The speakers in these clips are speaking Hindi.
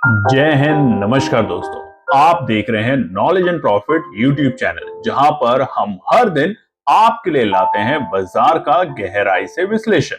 जय हिंद। नमस्कार दोस्तों, आप देख रहे हैं knowledge and profit YouTube channel, जहां पर हम हर दिन आपके लिए लाते हैं बाजार का गहराई से विश्लेषण,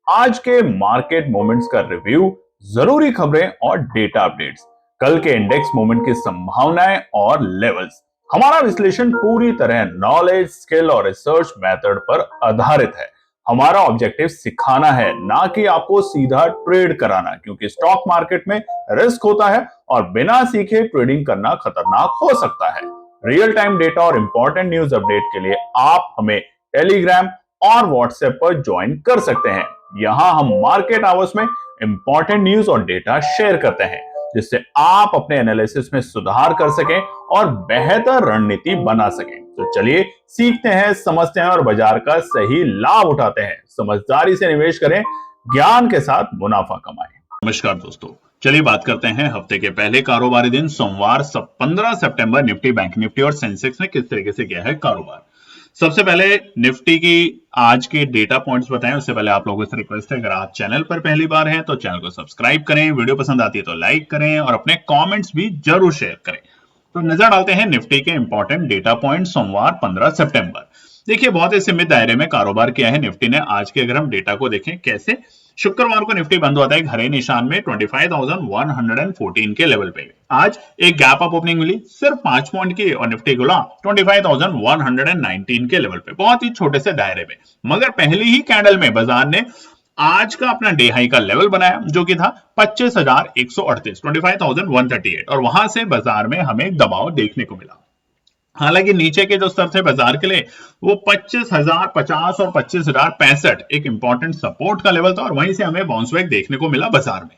आज के मार्केट मोमेंट्स का रिव्यू, जरूरी खबरें और डेटा अपडेट्स, कल के इंडेक्स मूवमेंट की संभावनाएं और लेवल्स। हमारा विश्लेषण पूरी तरह नॉलेज, स्किल और रिसर्च मेथड पर आधारित है। हमारा ऑब्जेक्टिव सिखाना है, ना कि आपको सीधा ट्रेड कराना, क्योंकि स्टॉक मार्केट में रिस्क होता है और बिना सीखे ट्रेडिंग करना खतरनाक हो सकता है। रियल टाइम डेटा और इंपॉर्टेंट न्यूज अपडेट के लिए आप हमें टेलीग्राम और व्हाट्सएप पर ज्वाइन कर सकते हैं। यहाँ हम मार्केट आवर्स में इंपॉर्टेंट न्यूज और डेटा शेयर करते हैं, जिससे आप अपने एनालिसिस में सुधार कर सकें और बेहतर रणनीति बना सकें। तो चलिए सीखते हैं, समझते हैं और बाजार का सही लाभ उठाते हैं। समझदारी से निवेश करें, ज्ञान के साथ मुनाफा कमाएं। नमस्कार दोस्तों, चलिए बात करते हैं हफ्ते के पहले कारोबारी दिन सोमवार 15 सितंबर निफ्टी, बैंक निफ्टी और सेंसेक्स ने किस तरीके से किया है कारोबार। सबसे पहले निफ्टी की आज के डेटा पॉइंट्स बताएं। उससे पहले आप लोगों से रिक्वेस्ट है, अगर आप चैनल पर पहली बार हैं तो चैनल को सब्सक्राइब करें, वीडियो पसंद आती है तो लाइक करें और अपने कमेंट्स भी जरूर शेयर करें। तो नजर डालते हैं निफ्टी के इंपॉर्टेंट डेटा पॉइंट सोमवार 15 सितंबर। देखिए, बहुत ही सीमित दायरे में कारोबार किया है निफ्टी ने। आज के अगर हम डेटा को देखें कैसे, शुक्रवार को निफ्टी बंद हुआ था एक हरे निशान में 25,114 के लेवल पे। आज एक गैप अप ओपनिंग मिली सिर्फ 5 पॉइंट की और निफ्टी खुला 25,119 के लेवल पे, बहुत ही छोटे से दायरे में। मगर पहली ही कैंडल में बाजार ने आज का अपना डे हाई का लेवल बनाया, जो कि था 25,138, 25,138, और वहां से बाजार में हमें दबाव देखने को मिला। हालांकि नीचे के जो स्तर थे बाजार के लिए वो 25,050 और 25,065 एक इंपॉर्टेंट सपोर्ट का लेवल था, और वहीं से हमें बाउंस बैक देखने को मिला बाजार में।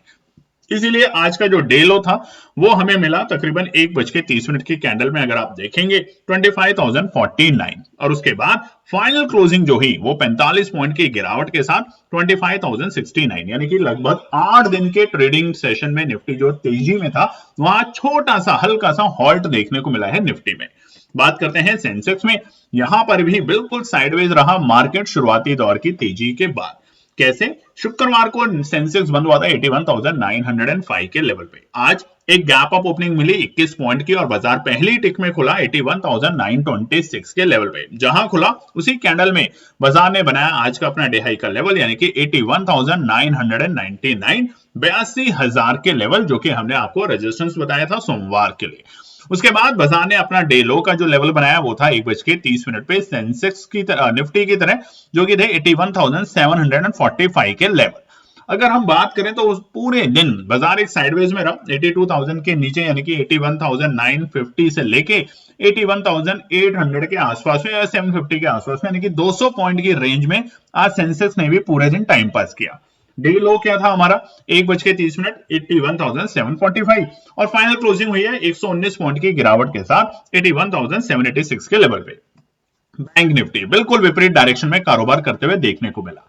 इसीलिए आज का जो डे लो था वो हमें मिला तकरीबन 1:30 की कैंडल में। अगर आप देखेंगे 25,049, और उसके बाद फाइनल क्लोजिंग जो हुई वो 45 पॉइंट की गिरावट के साथ 25,069, यानी कि लगभग 8 दिन के ट्रेडिंग सेशन में निफ्टी जो तेजी में था वहां छोटा सा हल्का सा हॉल्ट देखने को मिला है निफ्टी में। बात करते हैं सेंसेक्स में, यहां पर भी बिल्कुल साइडवेज रहा मार्केट शुरुआती दौर की तेजी के बाद। कैसे, शुक्रवार को सेंसेक्स बंद हुआ था 81,905 के लेवल पे। आज एक गैप अप ओपनिंग मिली 21 पॉइंट की और बाजार पहली टिक में खुला 81,926 के लेवल पे। जहां खुला उसी कैंडल में बाजार ने बनाया आज का अपना डे हाई का लेवल, यानी कि 81,999, 82,000 के लेवल, जो कि हमने आपको रेजिस्टेंस बताया था सोमवार के लिए। उसके बाद बाजार ने अपना डे लो का जो लेवल बनाया वो था 1:30 पे सेंसेक्स की तरह, निफ्टी की तरह, जो कि थे 81,745 के लेवल। अगर हम बात करें तो उस पूरे दिन बाजार एक साइडवेज में रहा 82,000 के नीचे, यानी कि 81,950 से लेके 81,800 के आसपास में या 750 के आसपास में, यानी कि 200 पॉइंट की रेंज में आज सेंसेक्स ने भी पूरे दिन टाइम पास किया। डे लो क्या था हमारा 1:30, 81,745, और फाइनल क्लोजिंग हुई है 119 पॉइंट की गिरावट के साथ 81,786 के लेवल पे। बैंक निफ्टी बिल्कुल विपरीत डायरेक्शन में कारोबार करते हुए देखने को मिला।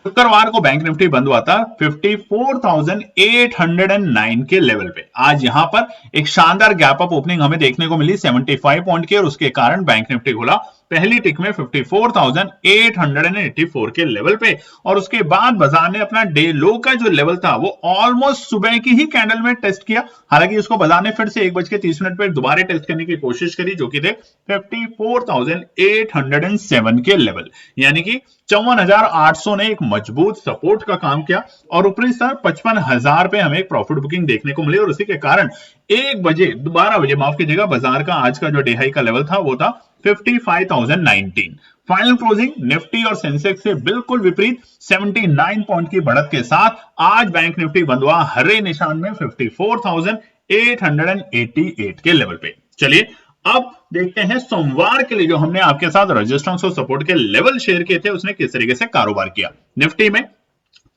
शुक्रवार को बैंक निफ्टी बंद हुआ था 54,809 के लेवल पे। आज यहां पर एक शानदार गैप अप ओपनिंग हमें देखने को मिली 75 पॉइंट की, और उसके कारण बैंक निफ्टी खुला पहली टिक में 54,884 के लेवल पे। और उसके बाद बाजार ने अपना डे लो का जो लेवल था वो ऑलमोस्ट सुबह की ही कैंडल में टेस्ट किया। हालांकि उसको बाजार ने फिर से 1:30 पे दोबारा टेस्ट करने की कोशिश करी, जो कि थे 54,807 के लेवल, यानी कि 54,800 ने एक मजबूत सपोर्ट का काम किया, और ऊपरी स्तर 55,000 पे हमें एक प्रॉफिट बुकिंग देखने को मिली। और उसी के कारण 12 बजे माफ कीजिएगा, बाजार का आज का जो डे हाई का लेवल था वो था 55,019। फाइनल क्लोजिंग निफ्टी और सेंसेक्स से बिल्कुल विपरीत 79 पॉइंट की बढ़त के साथ आज बैंक निफ्टी बंद हुआ हरे निशान में 54,888 के लेवल पे। चलिए अब देखते हैं सोमवार के लिए जो हमने आपके साथ रेजिस्टेंस और सपोर्ट के लेवल शेयर किए थे उसने किस तरीके से कारोबार किया। निफ्टी में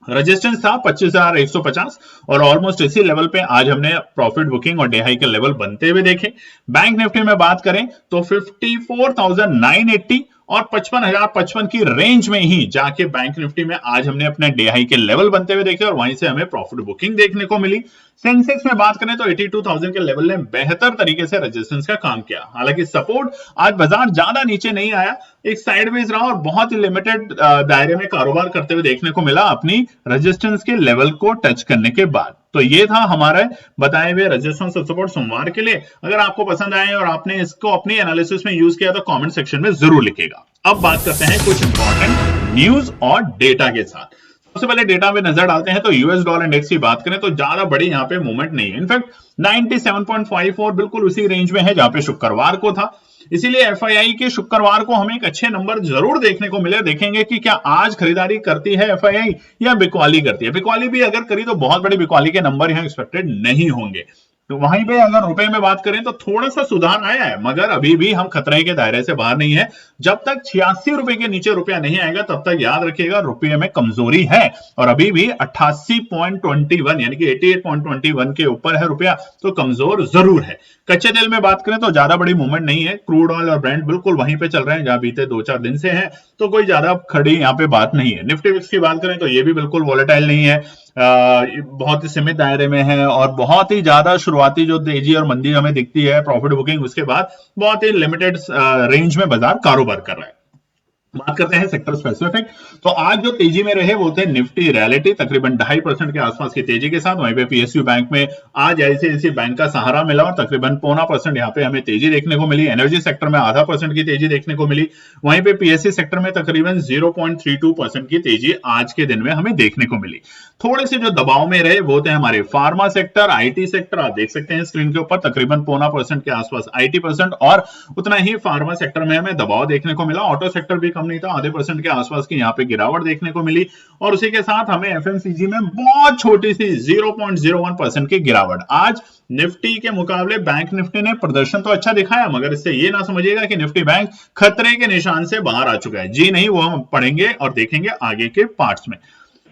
रेजिस्टेंस था 25,150, और ऑलमोस्ट इसी लेवल पे आज हमने प्रॉफिट बुकिंग और डे हाई के लेवल बनते हुए देखे। बैंक निफ्टी में बात करें तो 54,980 और 55,055 की रेंज में ही जाके बैंक निफ्टी में आज हमने अपने डे हाई के लेवल बनते हुए देखे, और वहीं से हमें प्रॉफिट बुकिंग देखने को मिली। सेंसेक्स में बात करें तो 82,000 के लेवल ने बेहतर तरीके से रेजिस्टेंस का काम किया। हालांकि सपोर्ट आज बाजार ज्यादा नीचे नहीं आया, एक साइडवेज रहा और बहुत ही लिमिटेड दायरे में कारोबार करते हुए देखने को मिला अपनी रेजिस्टेंस के लेवल को टच करने के बाद। तो ये था हमारे बताए हुए रजिस्ट्रेशन सपोर्ट सोमवार के लिए। अगर आपको पसंद आए और आपने इसको अपनी एनालिसिस में यूज किया तो कमेंट सेक्शन में जरूर लिखिएगा। अब बात करते हैं कुछ इंपॉर्टेंट न्यूज और डेटा के साथ। सबसे पहले डेटा में नजर डालते हैं तो यूएस डॉलर इंडेक्स की बात करें तो ज्यादा बड़ी यहाँ पे मूवमेंट नहीं है। इनफैक्ट 97.54 बिल्कुल उसी रेंज में है जहां पे शुक्रवार को था। इसीलिए एफआईआई के शुक्रवार को हमें एक अच्छे नंबर जरूर देखने को मिले। देखेंगे कि क्या आज खरीदारी करती है एफआईआई या बिकवाली करती है। बिकवाली भी अगर करी तो बहुत बड़ी बिकवाली के नंबर यहाँ एक्सपेक्टेड नहीं होंगे। तो वहीं पे अगर रुपए में बात करें तो थोड़ा सा सुधार आया है, मगर अभी भी हम खतरे के दायरे से बाहर नहीं है। जब तक 86 रुपए के नीचे रुपया नहीं आएगा तब तक याद रखिएगा रुपये में कमजोरी है। और अभी भी 88.21 यानी कि 88.21 के ऊपर है रुपया, तो कमजोर जरूर है। कच्चे तेल में बात करें तो ज्यादा बड़ी मूवमेंट नहीं है। क्रूड ऑयल और ब्रेंट बिल्कुल वहीं पे चल रहे हैं जहां बीते 2-4 दिन से है, तो कोई ज्यादा खड़ी यहाँ पे बात नहीं है। निफ्टी विक्स की बात करें तो ये भी बिल्कुल वॉलेटाइल नहीं है, बहुत ही सीमित दायरे में है और बहुत ही ज्यादा शुरुआती जो तेजी और मंदी हमें दिखती है प्रॉफिट बुकिंग, उसके बाद बहुत ही लिमिटेड रेंज में बाजार कारोबार कर रहा है। बात करते हैं सेक्टर स्पेसिफिक, तो आज जो तेजी में रहे वो थे निफ्टी रियलिटी, तकरीबन 2.5% के आसपास की तेजी के साथ। वहीं पे पीएसयू बैंक में आज आईसीआईसीआई बैंक का सहारा मिला और तकरीबन 0.25% यहाँ पे हमें तेजी देखने को मिली। एनर्जी सेक्टर में 0.5% की तेजी देखने को मिली। वहीं पे पीएससी सेक्टर में तकरीबन 0.32% की तेजी आज के दिन में हमें देखने को मिली। थोड़े से जो दबाव में रहे वो थे हमारे फार्मा सेक्टर, आईटी सेक्टर। आप देख सकते हैं स्क्रीन के ऊपर तकरीबन 0.25% के आसपास आईटी% और उतना ही फार्मा सेक्टर में हमें दबाव देखने को मिला। ऑटो सेक्टर भी कम नहीं था, 0.5% के आसपास की यहाँ पे गिरावट देखने को मिली। और उसी के साथ हमें एफएमसीजी में बहुत छोटी सी 0.01% की गिरावट। आज निफ्टी के मुकाबले बैंक निफ्टी ने प्रदर्शन तो अच्छा दिखाया, मगर इससे ये ना समझिएगा कि निफ्टी बैंक खतरे के निशान से बाहर आ चुका है। जी नहीं, वो हम पढ़ेंगे और देखेंगे आगे के पार्ट्स में।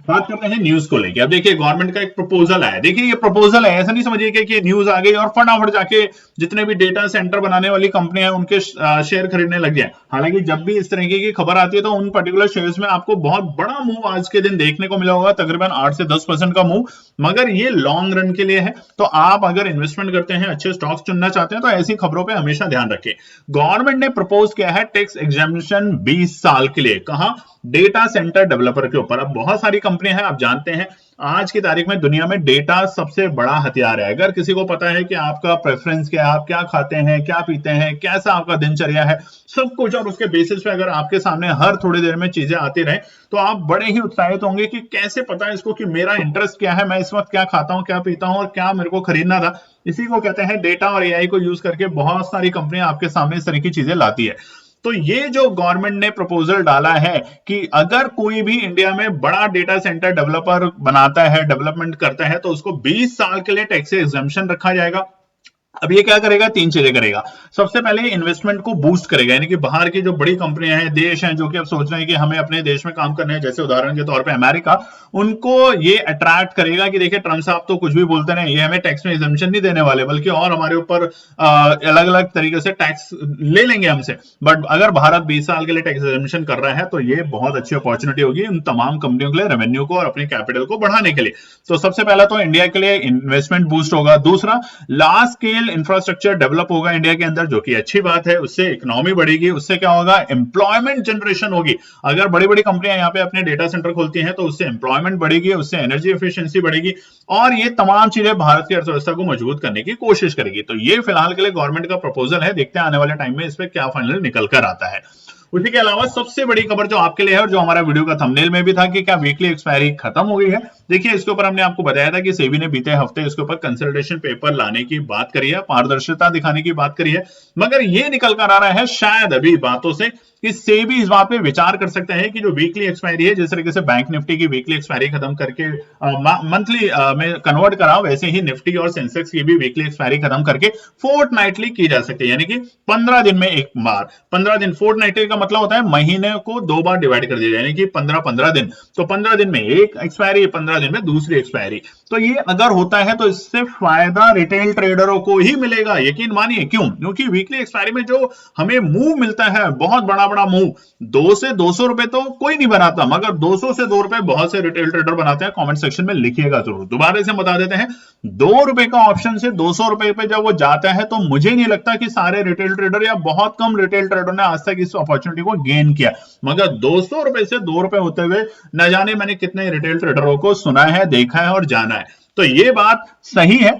बात करते हैं न्यूज को लेके। अब देखिए गवर्नमेंट का एक प्रपोजल आया। देखिए ये प्रपोजल है, ऐसा नहीं समझिए कि न्यूज आ गई और फटाफट जाके जितने भी डेटा सेंटर बनाने वाली कंपनियां हैं उनके शेयर खरीदने लग गए। हालांकि जब भी इस तरीके की खबर आती है तो उन पर्टिकुलर शेयर्स में आपको बहुत बड़ा मूव आज के दिन देखने को मिला होगा, तकरीबन 8 से 10% का मूव, मगर ये लॉन्ग रन के लिए है। तो आप अगर इन्वेस्टमेंट करते हैं, अच्छे स्टॉक्स चुनना चाहते हैं तो ऐसी खबरों पर हमेशा ध्यान रखें। गवर्नमेंट ने प्रपोज किया है टैक्स एग्जामिनेशन 20 साल के लिए। कहा? डेटा सेंटर डेवलपर के ऊपर। अब बहुत सारी कंपनियां हैं, आप जानते हैं आज की तारीख में दुनिया में डेटा सबसे बड़ा हथियार है। अगर किसी को पता है कि आपका प्रेफरेंस क्या है, आप क्या खाते हैं, क्या पीते हैं, कैसा आपका दिनचर्या है, सब कुछ, और उसके बेसिस पे अगर आपके सामने हर थोड़ी देर में चीजें आती रहे तो आप बड़े ही उत्साहित होंगे कि कैसे पता है इसको कि मेरा इंटरेस्ट क्या है, मैं इस वक्त क्या खाता हूं, क्या पीता हूं और क्या मेरे को खरीदना था। इसी को कहते हैं डेटा और एआई को यूज करके बहुत सारी कंपनियां आपके सामने इस तरह की चीजें लाती है। तो ये जो गवर्नमेंट ने प्रपोजल डाला है कि अगर कोई भी इंडिया में बड़ा डेटा सेंटर डेवलपर बनाता है, डेवलपमेंट करता है, तो उसको 20 साल के लिए टैक्स एग्जम्पशन रखा जाएगा। अब ये क्या करेगा? 3 चीजें करेगा। सबसे पहले इन्वेस्टमेंट को बूस्ट करेगा, यानी कि बाहर की जो बड़ी कंपनियां हैं, देश हैं जो कि अब सोच रहे हैं कि हमें अपने देश में काम करना है, जैसे उदाहरण के तौर पे अमेरिका, उनको ये अट्रैक्ट करेगा कि देखिए ट्रम्प साहब तो कुछ भी बोलते रहे, ये हमें टैक्स में एग्जम्पशन नहीं देने वाले, बल्कि और हमारे ऊपर अलग अलग तरीके से टैक्स ले लेंगे हमसे। बट अगर भारत 20 साल के लिए टैक्स एग्जम्पशन कर रहा है तो ये बहुत अच्छी अपॉर्चुनिटी होगी उन तमाम कंपनियों के लिए, रेवेन्यू को और अपने कैपिटल को बढ़ाने के लिए। तो सबसे पहला तो इंडिया के लिए इन्वेस्टमेंट बूस्ट होगा। दूसरा, लार्ज स्केल इंफ्रास्ट्रक्चर डेवलप होगा इंडिया के अंदर, जो कि अच्छी बात है, उससे इकोनॉमी बढ़ेगी, उससे क्या होगा? एम्प्लॉयमेंट जनरेशन होगी। अगर बड़ी बड़ी कंपनियां यहाँ पे अपने डेटा सेंटर खोलती हैं तो उससे एम्प्लॉयमेंट बढ़ेगी, उससे एनर्जी एफिशिएंसी बढ़ेगी और ये तमाम चीजें भारत की अर्थव्यवस्था को मजबूत करने की कोशिश करेगी। तो ये फिलहाल के लिए गवर्नमेंट का प्रपोजल है, देखते हैं आने वाले टाइम में इस पे क्या फाइनल निकल कर आता है। उसी के अलावा सबसे बड़ी खबर जो आपके लिए है और जो हमारा वीडियो का थंबनेल में भी था कि क्या वीकली एक्सपायरी खत्म हो गई है। देखिए इसके ऊपर हमने आपको बताया था कि सेबी ने बीते हफ्ते इसके ऊपर कंसल्टेशन पेपर लाने की बात करी है, पारदर्शिता दिखाने की बात करी है, मगर ये निकल कर आ रहा है शायद अभी बातों से कि सेबी इस बात पे विचार कर सकते हैं कि जो वीकली एक्सपायरी है, जिस तरीके से बैंक निफ्टी की वीकली एक्सपायरी खत्म करके मंथली में कन्वर्ट करा, वैसे ही निफ्टी और सेंसेक्स की भी वीकली एक्सपायरी खत्म करके फोर्टनाइटली की जा सकती है, यानी कि 15 दिन में एक बार। 15 दिन, फोर्टनाइटली का मतलब होता है महीने को 2 बार डिवाइड कर दिया जाए, यानी कि 15-15 दिन। तो 15 दिन में एक एक्सपायरी, 15 दिन में दूसरी एक्सपायरी। तो ये अगर होता है तो इससे फायदा रिटेल ट्रेडरों को ही मिलेगा, यकीन मानिए। क्यों? क्योंकि वीकली एक्सपायरी में जो हमें मूव मिलता है, बहुत बड़ा मूव, 2 से 200 रुपए तो कोई नहीं बनाता, मगर 200 से 2 रुपए बहुत से रिटेल ट्रेडर बनाते हैं। कमेंट सेक्शन में लिखिएगा जरूर। दोबारा से बता देते हैं, 2 रुपए का ऑप्शन से 200 रुपए पे जब वो जाता है तो मुझे नहीं लगता कि सारे रिटेल ट्रेडर या बहुत कम रिटेल ट्रेडर ने आज तक इस अपॉर्चुनिटी को गेन किया, मगर 200 रुपए से 2 रुपए होते हुए न जाने मैंने कितने रिटेल ट्रेडरों को सुना है, देखा है और जाना है। तो ये बात सही है,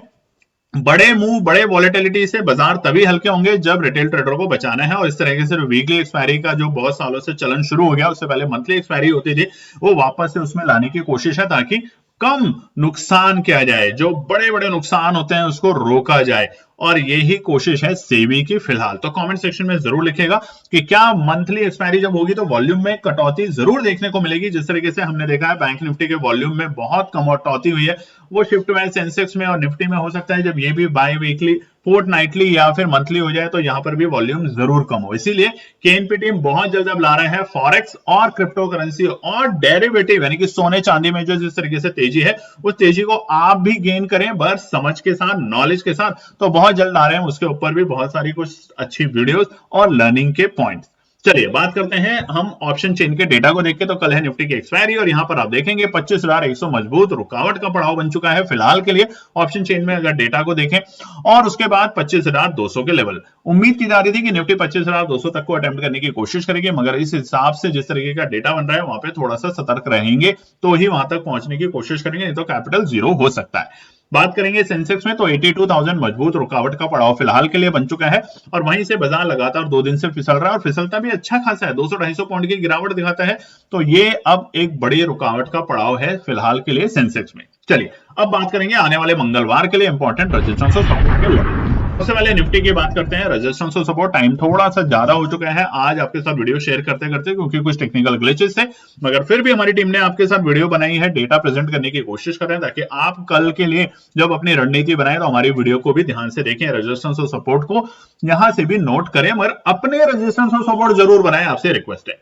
बड़े मूव बड़े वॉलेटिलिटी से बाजार तभी हल्के होंगे जब रिटेल ट्रेडर को बचाना है। और इस तरीके से वीकली एक्सपायरी का जो बहुत सालों से चलन शुरू हो गया, उससे पहले मंथली एक्सपायरी होती थी, वो वापस से उसमें लाने की कोशिश है ताकि कम नुकसान किया जाए, जो बड़े बड़े नुकसान होते हैं उसको रोका जाए, और यही कोशिश है सेबी की फिलहाल। तो कमेंट सेक्शन में जरूर लिखेगा कि क्या मंथली एक्सपायरी जब होगी तो वॉल्यूम में कटौती जरूर देखने को मिलेगी। जिस तरीके से हमने देखा है बैंक निफ्टी के वॉल्यूम में बहुत कम कटौती हुई है, वो शिफ्ट हुआ है सेंसेक्स में और निफ्टी में। हो सकता है जब ये भी बाई वीकली, फोर्टनाइटली या फिर मंथली हो जाए तो यहां पर भी वॉल्यूम जरूर कम हो। इसीलिए केएनपी टीम बहुत जल्द अब ला रहे हैं फॉरेक्स और क्रिप्टो करेंसी और डेरिवेटिव, यानी कि सोने चांदी में जो जिस तरीके से तेजी है, उस तेजी को आप भी गेन करें, बस समझ के साथ, नॉलेज के साथ। तो बहुत जल्द आ रहे हैं, उसके ऊपर भी बहुत सारी कुछ अच्छी वीडियोस और लर्निंग के पॉइंट्स। चलिए बात करते हैं हम ऑप्शन चेन के डेटा को देख के। तो कल है निफ्टी की एक्सपायरी और यहां पर आप देखेंगे 25,100 मजबूत रुकावट का पड़ाव बन चुका है फिलहाल के लिए ऑप्शन चेन में, अगर डेटा को देखें। और उसके बाद 25,200 के लेवल, उम्मीद की जा रही थी कि निफ्टी 25,200 तक को अटेम्प्ट करने की कोशिश करेगी, मगर इस हिसाब से जिस तरीके का डेटा बन रहा है वहां पे थोड़ा सा सतर्क रहेंगे तो ही वहां तक पहुंचने की कोशिश करेंगे, नहीं तो कैपिटल जीरो हो सकता है। बात करेंगे सेंसेक्स में तो 82,000 मजबूत रुकावट का पड़ाव फिलहाल के लिए बन चुका है और वहीं से बाजार लगातार 2 दिन से फिसल रहा है और फिसलता भी अच्छा खासा है, 200-250 पॉइंट की गिरावट दिखाता है। तो ये अब एक बड़ी रुकावट का पड़ाव है फिलहाल के लिए सेंसेक्स में। चलिए अब बात करेंगे आने वाले मंगलवार के लिए इंपॉर्टेंट रेजिस्टेंस और सपोर्ट के लेवल। सबसे पहले निफ्टी की बात करते हैं। रेजिस्टेंस और सपोर्ट टाइम थोड़ा सा ज्यादा हो चुका है आज आपके साथ वीडियो शेयर करते करते, क्योंकि कुछ टेक्निकल ग्लिचेस थे, मगर फिर भी हमारी टीम ने आपके साथ वीडियो बनाई है, डेटा प्रेजेंट करने की कोशिश कर रहे हैं ताकि आप कल के लिए जब अपनी रणनीति बनाए तो हमारी वीडियो को भी ध्यान से देखें, रेजिस्टेंस और सपोर्ट को यहां से भी नोट करें, मगर अपने रेजिस्टेंस और सपोर्ट जरूर बनाएं, आपसे रिक्वेस्ट है।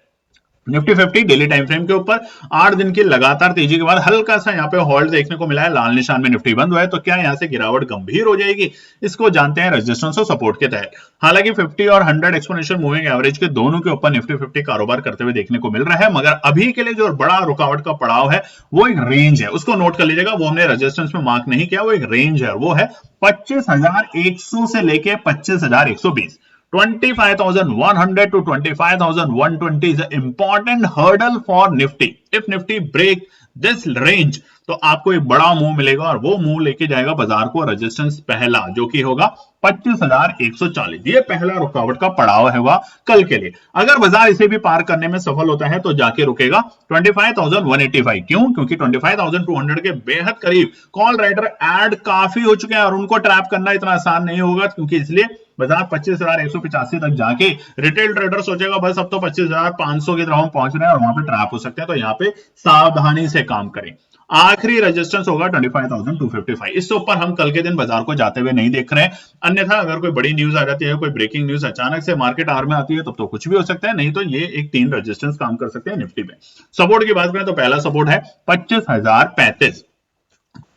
निफ्टी 50 डेली टाइम फ्रेम के ऊपर 8 दिन की लगातार तेजी के बाद हल्का सा यहाँ पे होल्ड देखने को मिला है, लाल निशान में निफ्टी बंद हुआ है। तो क्या यहाँ से गिरावट गंभीर हो जाएगी, इसको जानते हैं रेजिस्टेंस और सपोर्ट के तहत। हालांकि 50 और 100 एक्सपोनेंशियल मूविंग एवरेज के दोनों के ऊपर निफ्टी 50 कारोबार करते हुए देखने को मिल रहा है, मगर अभी के लिए जो बड़ा रुकावट का पड़ाव है वो एक रेंज है, उसको नोट कर लीजिएगा। वो हमने रेजिस्टेंस में मार्क नहीं किया, वो एक रेंज है, वो है 25,100 से लेके 25,120। 25,100 to 25,120 is an important hurdle for Nifty. If Nifty break this range, तो आपको एक बड़ा मूव मिलेगा और वो मूव लेके जाएगा बाजार को रेजिस्टेंस पहला, जो कि होगा 25,140। ये पहला रुकावट का पड़ाव है वह कल के लिए। अगर बाजार इसे भी पार करने में सफल होता है तो जाके रुकेगा 25,185। क्यों? क्योंकि 25,200 के बेहद करीब कॉल राइडर ऐड काफी हो चुके हैं और उनको ट्रैप करना इतना आसान नहीं होगा, क्योंकि इसलिए बाजार 25,185 तक जाके रिटेल ट्रेडर सोचेगा बस अब तो 25,500 की तरफ हम पहुंच रहे हैं और वहां पे ट्रैप हो सकते हैं। तो यहाँ पे सावधानी से काम करें। आखिरी रेजिस्टेंस होगा 25,255। इससे ऊपर हम कल के दिन बाजार को जाते हुए नहीं देख रहे हैं। अन्यथा अगर कोई बड़ी न्यूज आ जाती है, कोई ब्रेकिंग न्यूज अचानक से मार्केट आर में आती है, तब तो कुछ भी हो सकता है, नहीं तो ये एक 3 रेजिस्टेंस काम कर सकते हैं निफ्टी में। सपोर्ट की बात करें तो पहला सपोर्ट है 25,035।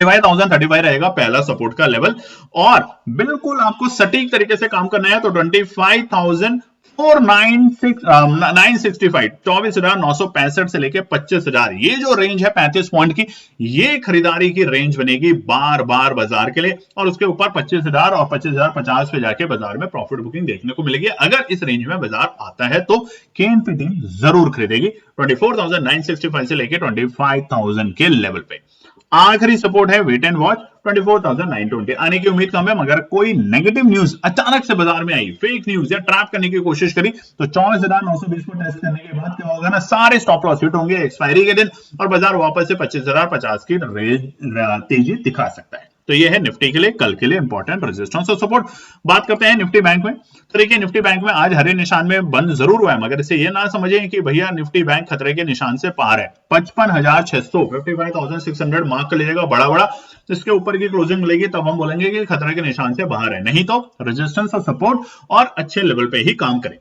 25,035 रहेगा पहला सपोर्ट का लेवल और बिल्कुल आपको सटीक तरीके से काम करना है तो 25,965 24,965 से लेके 25,000, ये जो रेंज है 35 पॉइंट की, ये खरीदारी की रेंज बनेगी बार बार बाजार के लिए। और उसके ऊपर 25,000 और 25,050 पे जाके बाजार में प्रॉफिट बुकिंग देखने को मिलेगी। अगर इस रेंज में बाजार आता है तो केएनपी टीम जरूर खरीदेगी 24,965 से लेके 25,000 के लेवल पे। आखिरी सपोर्ट है वेट एंड वॉच 24,920। आने की उम्मीद कम है, मगर कोई नेगेटिव न्यूज अचानक से बाजार में आई, फेक न्यूज या ट्रैप करने की कोशिश करी, तो 24,920 को टेस्ट करने के बाद क्या होगा ना, सारे स्टॉप लॉस हिट होंगे एक्सपायरी के दिन और बाजार वापस से 25,050 की तेजी दिखा सकता है। तो ये है निफ्टी के लिए कल के लिए इंपॉर्टेंट रेजिस्टेंस और सपोर्ट। बात करते हैं निफ्टी बैंक में। तो देखिए निफ्टी बैंक में आज हरे निशान में बंद जरूर हुआ है, मगर इसे ये ना समझें कि भैया निफ्टी बैंक खतरे के निशान से पार है। 55,600 55,600 मार्क कर लीजिएगा बड़ा बड़ा, इसके ऊपर की क्लोजिंग मिलेगी तब हम बोलेंगे कि खतरे के निशान से बाहर है, नहीं तो रेजिस्टेंस और सपोर्ट और अच्छे लेवल पे ही काम करें।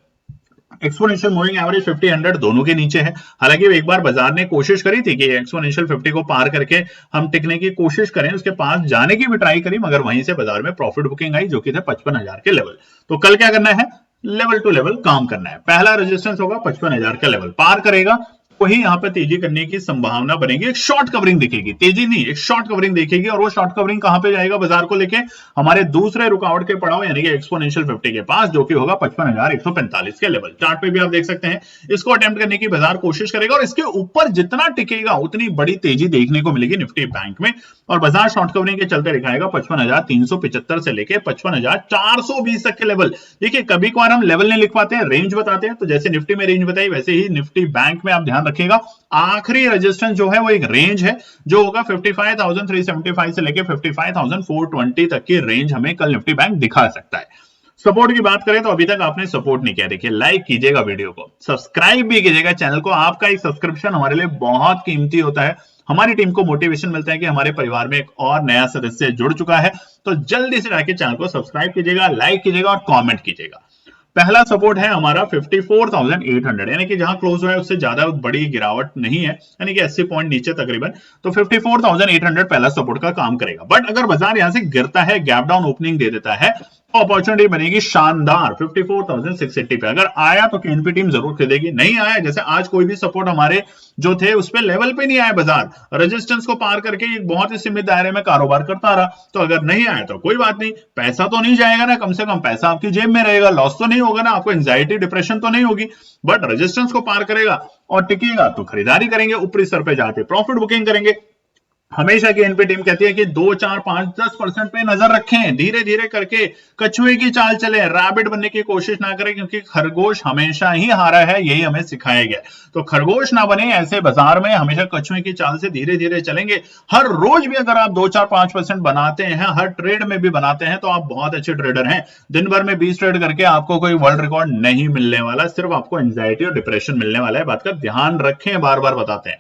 एक्सपोनेंशियल मूविंग एवरेज 50-100 दोनों के नीचे है। हालांकि एक बार बाजार ने कोशिश करी थी कि एक्सपोनेंशियल 50 को पार करके हम टिकने की कोशिश करें, उसके पास जाने की भी ट्राई करी, मगर वहीं से बाजार में प्रॉफिट बुकिंग आई जो कि थे 55,000 के लेवल। तो कल क्या करना है, लेवल टू लेवल काम करना है। पहला रेजिस्टेंस होगा 55,000 का लेवल, पार करेगा वही यहाँ पे तेजी करने की संभावना बनेगी। एक शॉर्ट कवरिंग दिखेगी, तेजी नहीं, एक शॉर्ट कवरिंग दिखेगी। और वो शॉर्ट कवरिंग कहां पे जाएगा बाजार को लेके? हमारे दूसरे रुकावट के पड़ाव यानी कि एक्सपोनेंशियल 50 के पास, जो कि होगा 55,145 के लेवल। चार्ट पे भी आप देख सकते हैं, इसको अटेम्प्ट करने की बाजार कोशिश करेगा और इसके ऊपर जितना टिकेगा उतनी बड़ी तेजी देखने को मिलेगी निफ्टी बैंक में। और बाजार शॉर्ट कवरिंग के चलते दिखाएगा 55,375 से लेके 55,420 तक के लेवल। देखिए कभी कभार हम लेवल नहीं लिख पाते हैं, रेंज बताते हैं। तो जैसे निफ्टी में रेंज बताई, वैसे ही निफ्टी बैंक में आप ध्यान रखिएगा, आखिरी रेजिस्टेंस जो है वो एक रेंज है, जो होगा 55,375 से लेके 55,420 तक की रेंज हमें कल निफ्टी बैंक दिखा सकता है। सपोर्ट की बात करें तो अभी तक आपने सपोर्ट नहीं किया, देखिए लाइक कीजिएगा वीडियो को, सब्सक्राइब भी कीजिएगा चैनल को। आपका एक सब्सक्रिप्शन हमारे लिए बहुत कीमती होता है। हमारी टीम को मोटिवेशन मिलता है कि हमारे परिवार में एक और नया सदस्य जुड़ चुका है। तो जल्दी से जाके चैनल को सब्सक्राइब कीजिएगा, लाइक कीजिएगा और कमेंट कीजिएगा। पहला सपोर्ट है हमारा 54,800, यानी कि जहां क्लोज हुआ है उससे ज्यादा बड़ी गिरावट नहीं है, यानी कि 80 पॉइंट नीचे तकरीबन। तो 54,800 पहला सपोर्ट का काम करेगा। बट अगर बाजार यहां से गिरता है, गैप डाउन ओपनिंग दे देता है, तो अपॉर्चुनिटी बनेगी शानदार 54,680 पे। अगर आया तो केएनपी टीम जरूर खरीदेगी, नहीं आया, जैसे आज कोई भी सपोर्ट हमारे जो थे उस पे लेवल पे नहीं आया, बाजार रेजिस्टेंस को पार करके एक बहुत ही सीमित दायरे में कारोबार करता रहा। तो अगर नहीं आया तो कोई बात नहीं, पैसा तो नहीं जाएगा ना, कम से कम पैसा आपकी जेब में रहेगा, लॉस तो नहीं होगा ना, आपको एंजाइटी डिप्रेशन तो नहीं होगी। बट रेजिस्टेंस को पार करेगा और टिकेगा तो खरीदारी करेंगे, ऊपरी स्तर पे जाके प्रॉफिट बुकिंग करेंगे। हमेशा की एनपी टीम कहती है कि 2, 4, 5, 10% पे नजर रखें, धीरे धीरे करके कछुए की चाल चले, रैबिट बनने की कोशिश ना करें, क्योंकि खरगोश हमेशा ही हारा है, यही हमें सिखाया गया। तो खरगोश ना बने, ऐसे बाजार में हमेशा कछुए की चाल से धीरे धीरे चलेंगे। हर रोज भी अगर आप 2, 4, 5% बनाते हैं, हर ट्रेड में भी बनाते हैं, तो आप बहुत अच्छे ट्रेडर हैं। दिन भर में 20 ट्रेड करके आपको कोई वर्ल्ड रिकॉर्ड नहीं मिलने वाला, सिर्फ आपको एंजाइटी और डिप्रेशन मिलने वाला है। बात का ध्यान रखें, बार बार बताते हैं।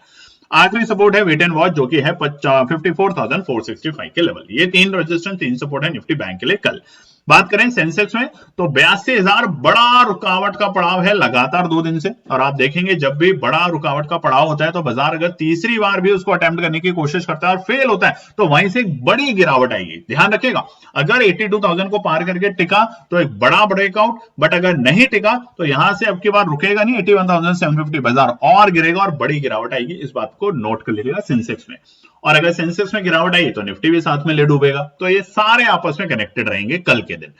आखिरी सपोर्ट है वेट एंड वॉच, जो कि है 54,465 के लेवल। ये 3 रेजिस्टेंस 3 सपोर्ट है निफ्टी बैंक के लिए कल। बात करें सेंसेक्स में तो 82,000 बड़ा रुकावट का पड़ाव है लगातार 2 दिन से। और आप देखेंगे जब भी बड़ा रुकावट का पड़ाव होता है तो बाजार अगर तीसरी बार भी उसको अटेम्प्ट करने की कोशिश करता है और फेल होता है तो वहीं से एक बड़ी गिरावट आएगी। ध्यान रखिएगा, अगर 82,000 को पार करके टिका तो एक बड़ा ब्रेकआउट, बट अगर नहीं टिका तो यहां से अब की बार रुकेगा नहीं, 81,750 बाजार और गिरेगा और बड़ी गिरावट आएगी। इस बात को नोट कर लीजिएगा सेंसेक्स में। और अगर सेंसेक्स में गिरावट आई तो निफ्टी भी साथ में ले डूबेगा। तो ये सारे आपस में कनेक्टेड रहेंगे कल के दिन।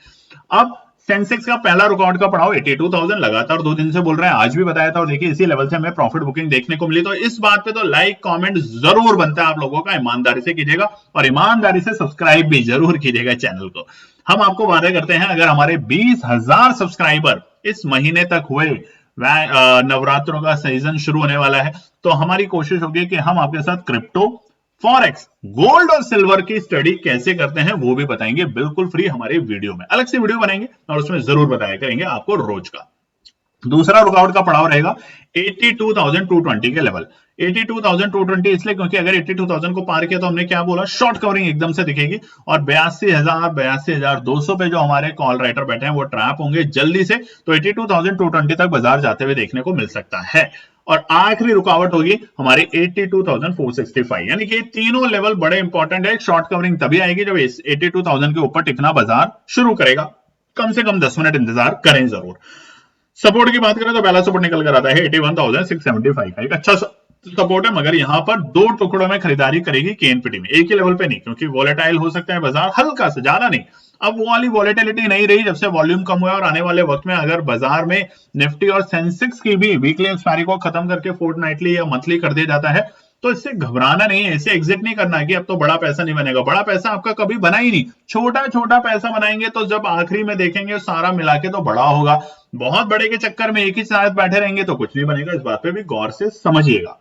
अब सेंसेक्स का पहला रुकावट का पड़ाव 82,000 लगातार 2 दिन से बोल रहे हैं, आज भी बताया था। और देखिए इसी लेवल से हमें प्रॉफिट बुकिंग देखने को मिली। तो इस बात पे तो लाइक कमेंट जरूर बनता है आप लोगों का, ईमानदारी से कीजिएगा और ईमानदारी से सब्सक्राइब भी जरूर कीजिएगा चैनल को। हम आपको वादा करते हैं, अगर हमारे 20,000 सब्सक्राइबर इस महीने तक हुए, नवरात्रों का सीजन शुरू होने वाला है, तो हमारी कोशिश होगी कि हम आपके साथ क्रिप्टो, फॉरेक्स, गोल्ड और सिल्वर की स्टडी कैसे करते हैं वो भी बताएंगे, बिल्कुल फ्री हमारे वीडियो में। अलग से वीडियो बनाएंगे और उसमें जरूर बताया करेंगे आपको रोज का। दूसरा रुकावट का पड़ाव रहेगा 82,220 के लेवल। 82,220 इसलिए क्योंकि अगर 82,000 को पार किया तो हमने क्या बोला, शॉर्ट कवरिंग एकदम से दिखेगी और 82,200 पे जो हमारे कॉल राइटर बैठे हैं वो ट्रैप होंगे जल्दी से। तो 82,220 तक बाजार जाते हुए देखने को मिल सकता है। और आखिरी रुकावट होगी हमारी 82,465, यानी कि तीनों लेवल बड़े इंपॉर्टेंट है। शॉर्ट कवरिंग तभी आएगी जब 82,000 के ऊपर टिकना बाजार शुरू करेगा। कम से कम 10 मिनट इंतजार करें जरूर। सपोर्ट की बात करें तो पहला सपोर्ट निकल कर आता है 81,675 का, एक अच्छा सपोर्ट है। मगर यहां पर 2 टुकड़ों में खरीदारी करेगी केएनपीटी में, एक ही लेवल पे नहीं, क्योंकि वॉलेटाइल हो सकता है बाजार हल्का से, ज्यादा नहीं। अब वो वाली वॉलेटिलिटी नहीं रही जब से वॉल्यूम कम हुआ। और आने वाले वक्त में अगर बाजार में निफ्टी और सेंसेक्स की भी वीकली एक्सपायरी को खत्म करके फोर्टनाइटली या मंथली कर दिया जाता है, तो इससे घबराना नहीं है, इससे एग्जिट नहीं करना कि अब तो बड़ा पैसा नहीं बनेगा। बड़ा पैसा आपका कभी बना ही नहीं, छोटा छोटा पैसा बनाएंगे तो जब आखिरी में देखेंगे सारा मिला के तो बड़ा होगा। बहुत बड़े के चक्कर में एक ही साथ बैठे रहेंगे तो कुछ नहीं बनेगा, इस बात पे भी गौर से समझिएगा।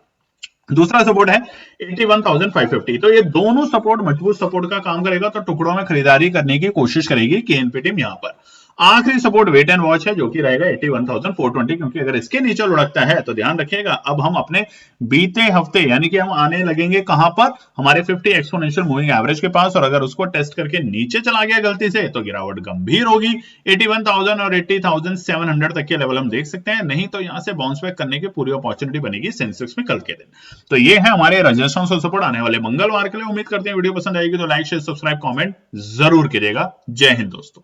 दूसरा सपोर्ट है 81,550। तो ये दोनों सपोर्ट मजबूत सपोर्ट का काम करेगा, तो टुकड़ों में खरीदारी करने की कोशिश करेगी केएनपी टीम यहां पर। आखिरी सपोर्ट वेट एंड वॉच है, जो कि रहेगा 81,420, क्योंकि अगर इसके नीचे लुढ़कता है तो ध्यान रखिएगा अब हम अपने बीते हफ्ते यानी कि हम आने लगेंगे कहां पर, हमारे 50 एक्सपोनेंशियल मूविंग एवरेज के पास। और अगर उसको टेस्ट करके नीचे चला गया गलती से तो गिरावट गंभीर होगी। 81,000 और 80,700 तक के लेवल हम देख सकते हैं, नहीं तो यहां से बाउंस बैक करने की पूरी अपॉर्चुनिटी बनेगी सेंसेक्स में कल के दिन। तो ये है हमारे रेजिस्टेंस और सपोर्ट आने वाले मंगलवार के लिए। उम्मीद करते हैं वीडियो पसंद आएगी तो लाइक शेयर सब्सक्राइब कमेंट जरूर कीजिएगा। जय हिंद दोस्तों।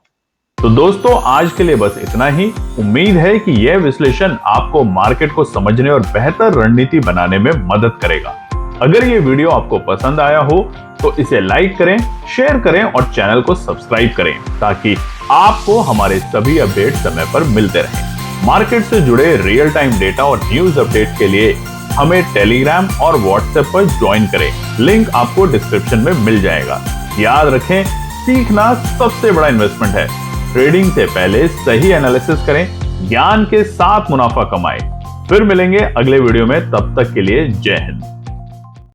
तो दोस्तों आज के लिए बस इतना ही। उम्मीद है कि यह विश्लेषण आपको मार्केट को समझने और बेहतर रणनीति बनाने में मदद करेगा। अगर ये वीडियो आपको पसंद आया हो तो इसे लाइक करें, शेयर करें और चैनल को सब्सक्राइब करें ताकि आपको हमारे सभी अपडेट समय पर मिलते रहें। मार्केट से जुड़े रियल टाइम डेटा और न्यूज अपडेट के लिए हमें टेलीग्राम और व्हाट्सएप पर ज्वाइन करें। लिंक आपको डिस्क्रिप्शन में मिल जाएगा। याद रखें, सीखना सबसे बड़ा इन्वेस्टमेंट है। ट्रेडिंग से पहले सही एनालिसिस करें, ज्ञान के साथ मुनाफा कमाएं। फिर मिलेंगे अगले वीडियो में, तब तक के लिए जय हिंद।